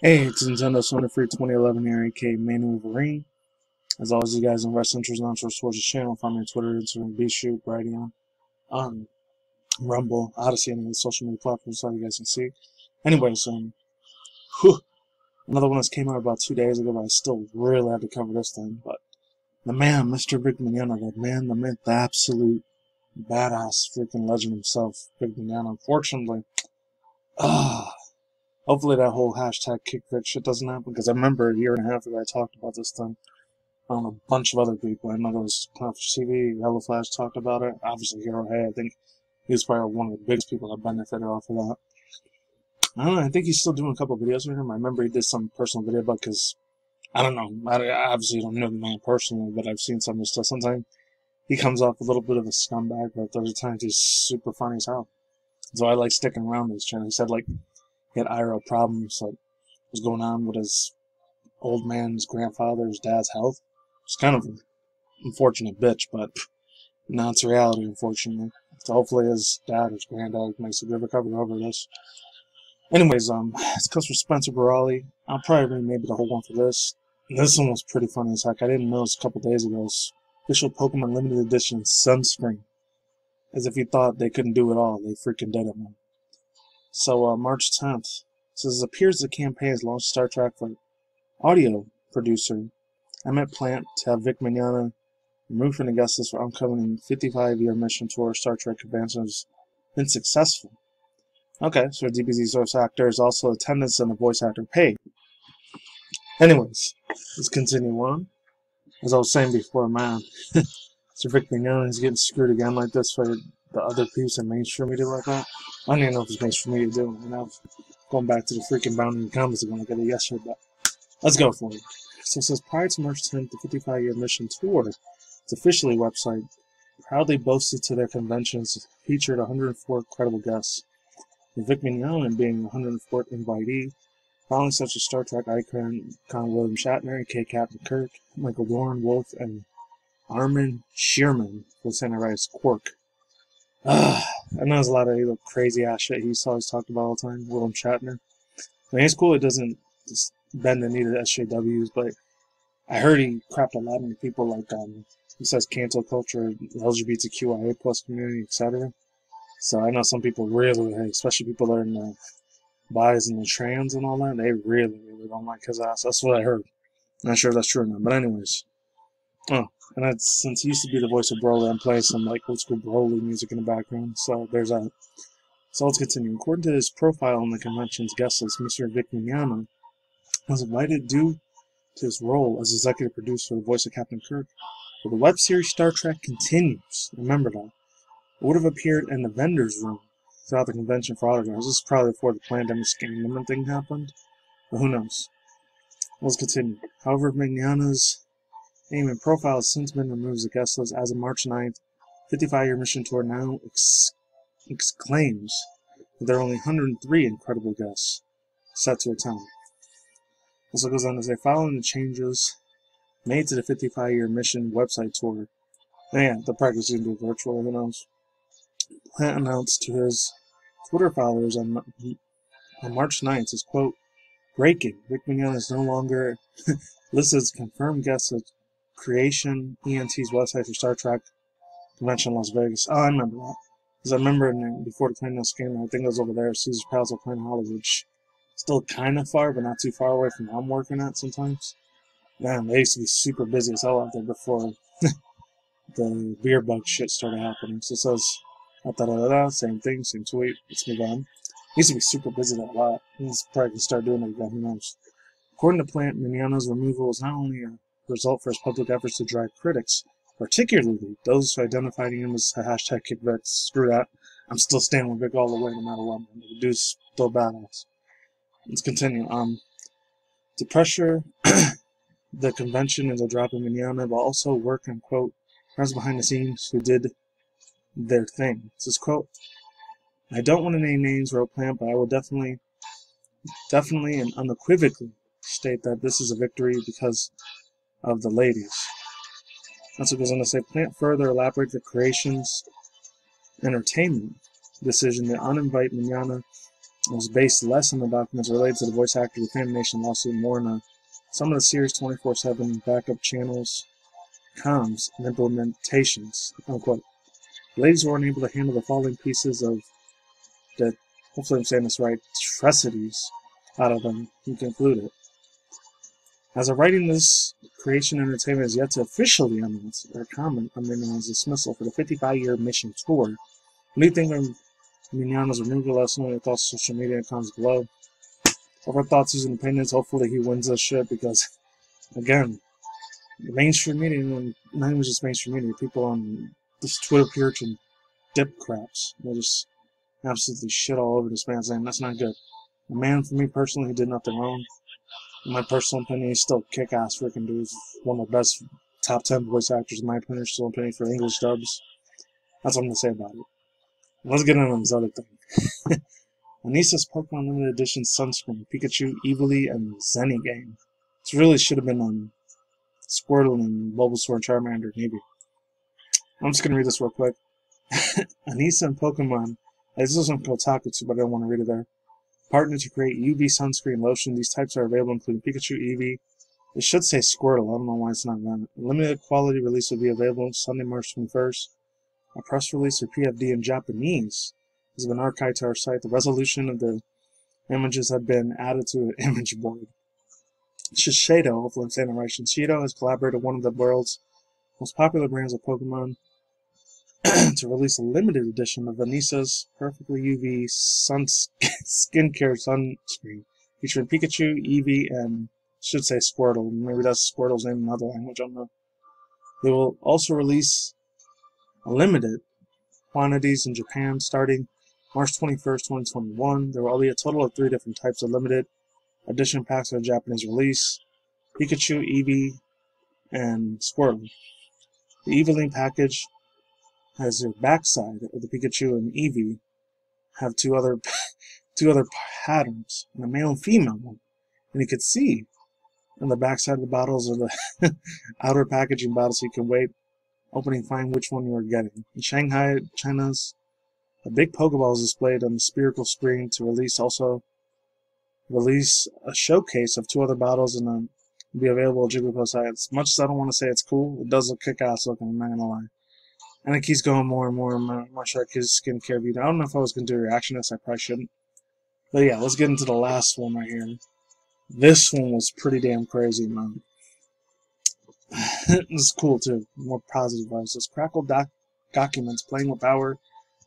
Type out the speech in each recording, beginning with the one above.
Hey, it's NintendoSonyfanshow 2011 here, aka MannyTendoWolverine. As always, you guys invest interest and interest towards the channel. Find me on Twitter, Instagram, BShoot, Brighteon, Rumble, Odyssey, and the social media platforms so you guys can see. Anyways, another one that came out about 2 days ago, but I still really had to cover this thing. But the man, Mr. Vic Mignogna, the man, the myth, the absolute badass freaking legend himself, Vic Mignogna. Unfortunately, hopefully that whole hashtag kick Vic shit doesn't happen, because I remember a year and a half ago I talked about this thing. A bunch of other people. I know there was Conference TV, Yellow Flash talked about it. Obviously, Hero Hay, I think he was probably one of the biggest people that benefited off of that. I don't know, I think he's still doing a couple of videos with him. I remember he did some personal video about, because, I don't know, I obviously don't know the man personally, but I've seen some of his stuff. Sometimes he comes off a little bit of a scumbag, but other times he's super funny as hell. So I like sticking around this channel. He said, like, he had IRL problems, like, what was going on with his old man's grandfather's dad's health. It's kind of an unfortunate bitch, but now it's reality, unfortunately. So hopefully his dad or his granddad makes a good recovery over this. Anyways, this comes from Spencer Barali. I'll probably read maybe the whole one for this. And this one was pretty funny as heck. I didn't know this a couple days ago. It's official Pokemon Limited Edition sunscreen. As if you thought they couldn't do it all, they freaking did it, man. So, March 10th. Says, it appears the campaign has launched StarTrek for audio producer Emmett Plant to have Vic Mignogna removed from the guest list for upcoming 55-year mission tour StarTrek convention has been successful. Okay, so DBZ's voice actor is also attendance and the voice actor paid. Anyways, let's continue on. As I was saying before, man, Sir Vic Mignogna is getting screwed again like this for the other peeps in mainstream media like that. I don't even know if it's mainstream media doing it. I'm going back to the freaking boundary in the comments again. I got it yesterday, but let's go for it. So it says, prior to March 10th, the 55-year mission tour, its officially website, proudly boasted to their conventions, featured 104 credible guests, with Vic Mignogna being the 104th invitee, following such as Star Trek icon William Shatner, K. Captain Kirk, Michael Dorn, Wolf, and Armin Shearman, Lieutenant Rice Quark. I know there's a lot of crazy ass shit he's always talked about all the time, William Shatner. I mean, it's cool it doesn't just bend the knee to SJWs, but I heard he crapped a lot into people like, he says cancel culture, LGBTQIA plus community, etc. So I know some people really hate, especially people that are in the bis and the trans and all that, they really, really don't like his ass. That's what I heard. I'm not sure if that's true or not, but anyways. Oh, and that's, since he used to be the voice of Broly, I'm playing some like old school Broly music in the background, so there's that. So let's continue. According to his profile on the convention's guest list, Mr. Vic Mignogna was invited due to his role as executive producer for the voice of Captain Kirk. But the web series Star Trek continues. Remember that. It would have appeared in the vendor's room throughout the convention for autographs. This is probably before the pandemic scam limit thing happened, but who knows. Let's continue. However, Mignogna's name and profile has since been removed as a guest list as of March 9th. 55-year mission tour now exclaims that there are only 103 incredible guests set to attend. Also goes on to say, following the changes made to the 55-year mission website tour, man, the practice is going to be virtual, who knows? Plant announced to his Twitter followers on March 9th, his quote, breaking, Vic Mignogna is no longer listed as confirmed guest at Creation ENT's website for Star Trek Convention in Las Vegas. Oh, I remember that. Because I remember before the Planet Scam, I think it was over there, Caesar's Palace of Planet Hollywood. Still kind of far, but not too far away from where I'm working at sometimes. Man, they used to be super busy as hell out there before the beer bug shit started happening. So it says, same thing, same tweet. Let's move on. He used to be super busy that a lot. He's probably going to start doing it again, who knows. According to Plant, Mignogna's removal is not only a result for his public efforts to drive critics, particularly those who identified him as a hashtag kick Vic. Screw that. I'm still standing with Vic all the way, no matter what. The dude's still badass. Let's continue. To pressure the convention into dropping Mignogna, but also work on, quote, friends behind the scenes who did their thing. This is, quote, I don't want to name names, wrote Plant, but I will definitely and unequivocally state that this is a victory because of the ladies. That's what goes on to say. Plant further elaborate the Creation's entertainment decision to uninvite Mignogna was based less on the documents related to the voice actor defamation lawsuit, more on some of the series' 24/7 backup channels, comms, and implementations, unquote. The ladies were unable to handle the following pieces of the, hopefully I'm saying this right, atrocities out of them, he concluded. As of writing this, Creation Entertainment is yet to officially announce or comment on Mignogna's dismissal for the 55-year mission tour. What do you think of Mignogna's removal? Let us know your thoughts on social media accounts below. Over thoughts, views, and opinions. Hopefully he wins this shit because, again, the mainstream media, and not even just mainstream media, people on this Twitter puritan dip craps. They just absolutely shit all over this man, saying that's not good. The man, for me personally, he did nothing wrong. In my personal opinion, he's still kick-ass freaking dude. He's one of the best top 10 voice actors in my opinion, still opinion for English dubs. That's what I'm going to say about it. Let's get into this other thing. Anissa's Pokemon Limited Edition Sunscreen, Pikachu, Evoli, and Zenny game. This really should have been on Squirtle and Bulbasaur and Charmander, maybe. I'm just going to read this real quick. Anissa and Pokemon, this is on Kotaku too, but I don't want to read it there. Partner to create UV sunscreen lotion. These types are available, including Pikachu, Eevee. It should say Squirtle. I don't know why it's not that. Limited quality release will be available Sunday, March 21st. A press release for PFD in Japanese has been archived to our site. The resolution of the images have been added to an image board. Shiseido, hopefully I'm saying it right, Shiseido has collaborated with one of the world's most popular brands of Pokemon to release a limited edition of Anissa's Perfectly UV skincare sunscreen featuring Pikachu, Eevee, and should say Squirtle. Maybe that's Squirtle's name in another language. I don't know. They will also release a limited quantities in Japan starting March 21st, 2021. There will be a total of 3 different types of limited edition packs for the Japanese release: Pikachu, Eevee, and Squirtle. The Evoli package has your backside of the Pikachu and Eevee have two other patterns, and a male and female one. And you can see on the backside of the bottles or the outer packaging bottles, so you can wait opening, find which one you are getting. In Shanghai, China's a big Pokeball is displayed on the spherical screen to release a showcase of 2 other bottles and be available at Jigglypuff site. As much as I don't want to say it's cool, it does look kick-ass looking, I'm not gonna lie. And it keeps going more and more and more Shark Kids skincare video. I don't know if I was gonna do a reaction to this, I probably shouldn't. But yeah, let's get into the last one right here. This one was pretty damn crazy, man. This is cool too. More positive vibes. This Crackle documents playing with power.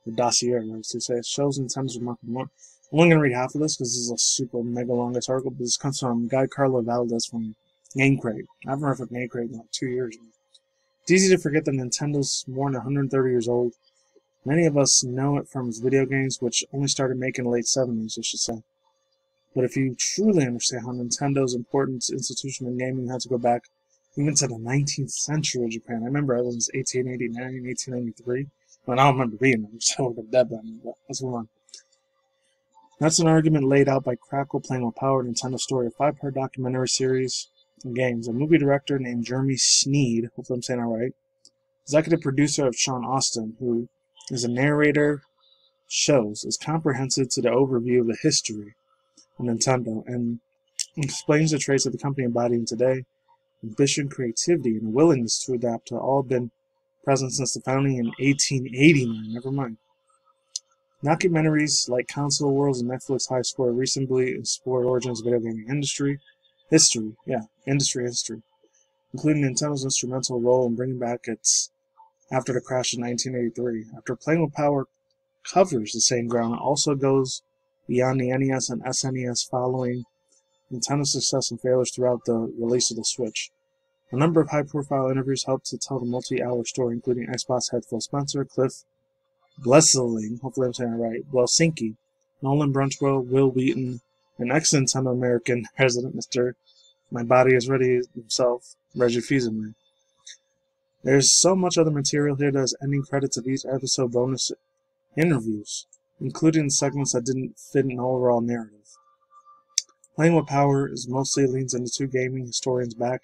The dossier, as they say, it shows Nintendo's remarkable. I'm only gonna read half of this because this is a super mega longest article. But this comes from Guy Carlo Valdez from Game Crate. I haven't read from Game Crate in like 2 years. It's easy to forget that Nintendo's more than 130 years old. Many of us know it from its video games, which only started making in the late 70s, I should say. But if you truly understand how Nintendo's important institution in gaming had to go back even to the 19th century in Japan. I remember it was 1889, 1893. Well, I don't remember being there, so I would have been dead by now, but let's move on. That's an argument laid out by Crackle Playing with Power, Nintendo story, a 5-part documentary series of games. A movie director named Jeremy Sneed, hopefully I'm saying that right, executive producer of Sean Austin, who is a narrator, shows is comprehensive to the overview of the history of Nintendo and explains the traits of the company embodying today: ambition, creativity, and a willingness to adapt to all been present since the founding in 1889. Never mind. Documentaries like Console Wars and Netflix High Score recently explored origins of video gaming industry history, including Nintendo's instrumental role in bringing back its after the crash in 1983. After Playing with Power covers the same ground, it also goes beyond the NES and SNES following Nintendo's success and failures throughout the release of the Switch. A number of high-profile interviews helped to tell the multi-hour story, including Xbox head Phil Spencer, Cliff Blesseling, hopefully I'm saying it right, Blessinki, Nolan Brunchwell, Will Wheaton, and ex-Nintendo American president, Mr. My Body Is Ready himself, Reggie Fils-Aimé. There's so much other material here that has ending credits of each episode bonus interviews, including segments that didn't fit an overall narrative. Playing with Power is mostly leans into 2 gaming historians back,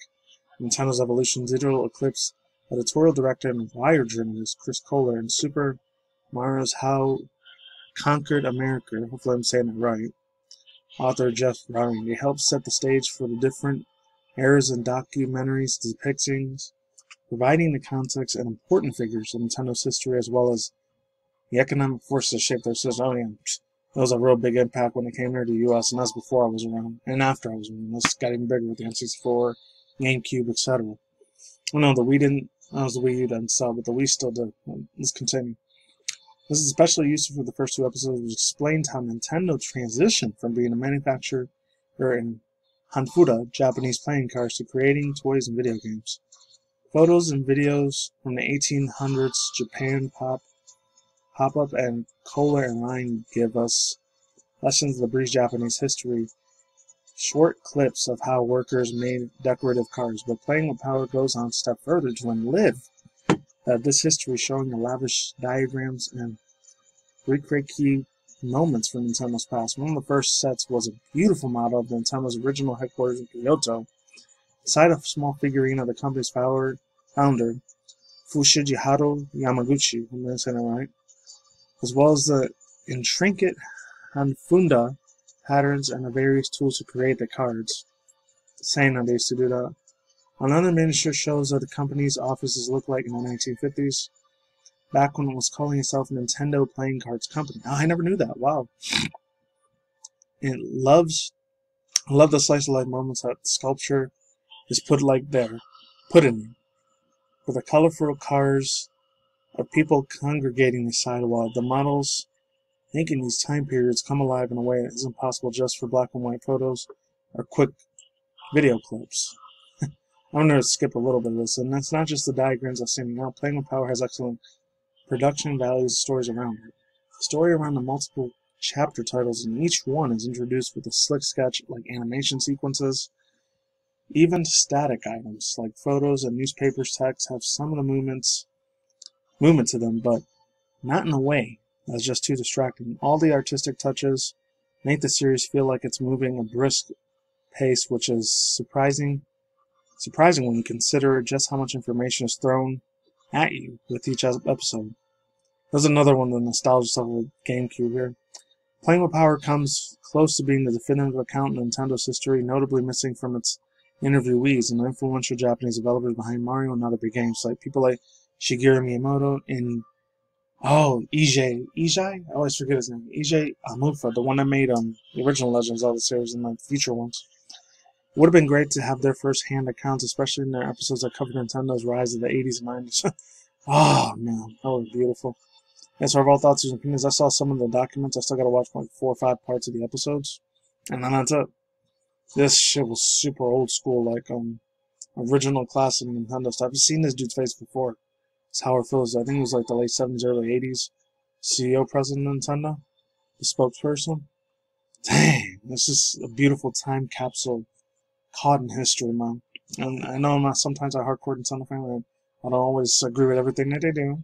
Nintendo's evolution, Digital Eclipse editorial director and Wired journalist Chris Kohler, and Super Mario's How Conquered America. Hopefully I'm saying it right. Author Jeff Rowling. They helped set the stage for the different eras and documentaries depicting, providing the context and important figures in Nintendo's history as well as the economic forces that shaped their system. Oh, yeah. That was a real big impact when it came here to the U.S., and that's before I was around, and after I was around. This got even bigger with the N64, GameCube, etc. Oh no, the Wii didn't. That was the Wii U didn't sell, but the Wii still did. Let's continue. This is especially useful for the first 2 episodes, which explains how Nintendo transitioned from being a manufacturer in Hanfuda, Japanese playing cards, to creating toys and video games. Photos and videos from the 1800s Japan pop-up and Kohler and Line give us lessons of the brief Japanese history, short clips of how workers made decorative cards, but Playing with Power goes on a step further to enlive this history, showing the lavish diagrams and recreate key moments from Nintendo's past. One of the first sets was a beautiful model of Nintendo's original headquarters in Kyoto, beside a small figurine of the company's founder, Fujiharu Yamaguchi, I'm going to say that right, as well as the intricate Hanfunda patterns and the various tools to create the cards. Saying that they used to do that. Another miniature shows what the company's offices looked like in the 1950s, back when it was calling itself Nintendo Playing Cards Company. Oh, I never knew that. Wow. And I love the slice of life moments that the sculpture is put in there, with the colorful cars of people congregating the sidewalk. The models making these time periods come alive in a way that isn't possible just for black and white photos or quick video clips. I'm going to skip a little bit of this, and that's not just the diagrams I've seen. Now, Playing with Power has excellent production values and stories around it. The story around the multiple chapter titles, and each one is introduced with a slick sketch like animation sequences. Even static items like photos and newspapers text have some of the movement to them, but not in a way that's just too distracting. All the artistic touches make the series feel like it's moving a brisk pace, which is surprising when you consider just how much information is thrown at you with each episode. There's another one, the nostalgia stuff with GameCube here. Playing with Power comes close to being the definitive account in Nintendo's history, notably missing from its interviewees and influential Japanese developers behind Mario and other big games, like people like Shigeru Miyamoto and Eiji. I always forget his name. Eiji Amufa, the one that made the original Legend of Zelda series and the future ones. It would have been great to have their first-hand accounts, especially in their episodes that covered Nintendo's rise of the 80s and 90s. Oh, man, that was beautiful. And so, overall thoughts and opinions, I saw some of the documents. I still got to watch like 4 or 5 parts of the episodes. And then that's it. This shit was super old school, like original classic Nintendo stuff. I've seen this dude's face before. It's Howard Phillips. I think it was like the late 70s, early 80s. CEO president of Nintendo. The spokesperson. Dang, this is a beautiful time capsule caught in history, man. And I know sometimes a hardcore Nintendo fan, and I don't always agree with everything that they do.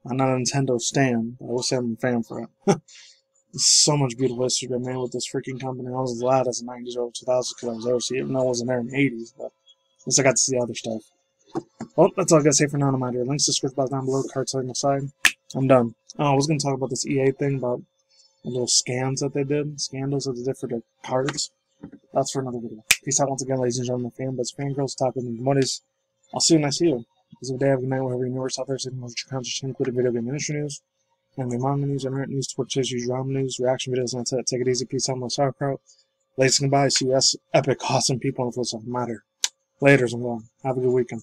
I'm not a Nintendo stan, but I will say I'm a fan for it. There's so much beautiful history been made with this freaking company. I was glad as a 90s or 2000s because I was there, so even though I wasn't there in the 80s, but at least I got to see other stuff. Well, that's all I got to say for now. I'm out here. Links to description box down below, card side on the side. I'm done. Oh, I was going to talk about this EA thing about the little scams that they did. Scandals that they did for the cards. That's for another video. Peace out once again, ladies and gentlemen, fanboys, fangirls, talking money's. I'll see you when I see you. Have a day, have a good night, wherever you're out there, so you your content, including video game industry news, anime manga news, internet news, Twitch issues, drama news, reaction videos, and that's it. Take it easy. Peace out, my sauerkraut. Ladies and goodbye. See you epic, awesome people on the flip side. Matter. Laters, I'm going. Have a good weekend.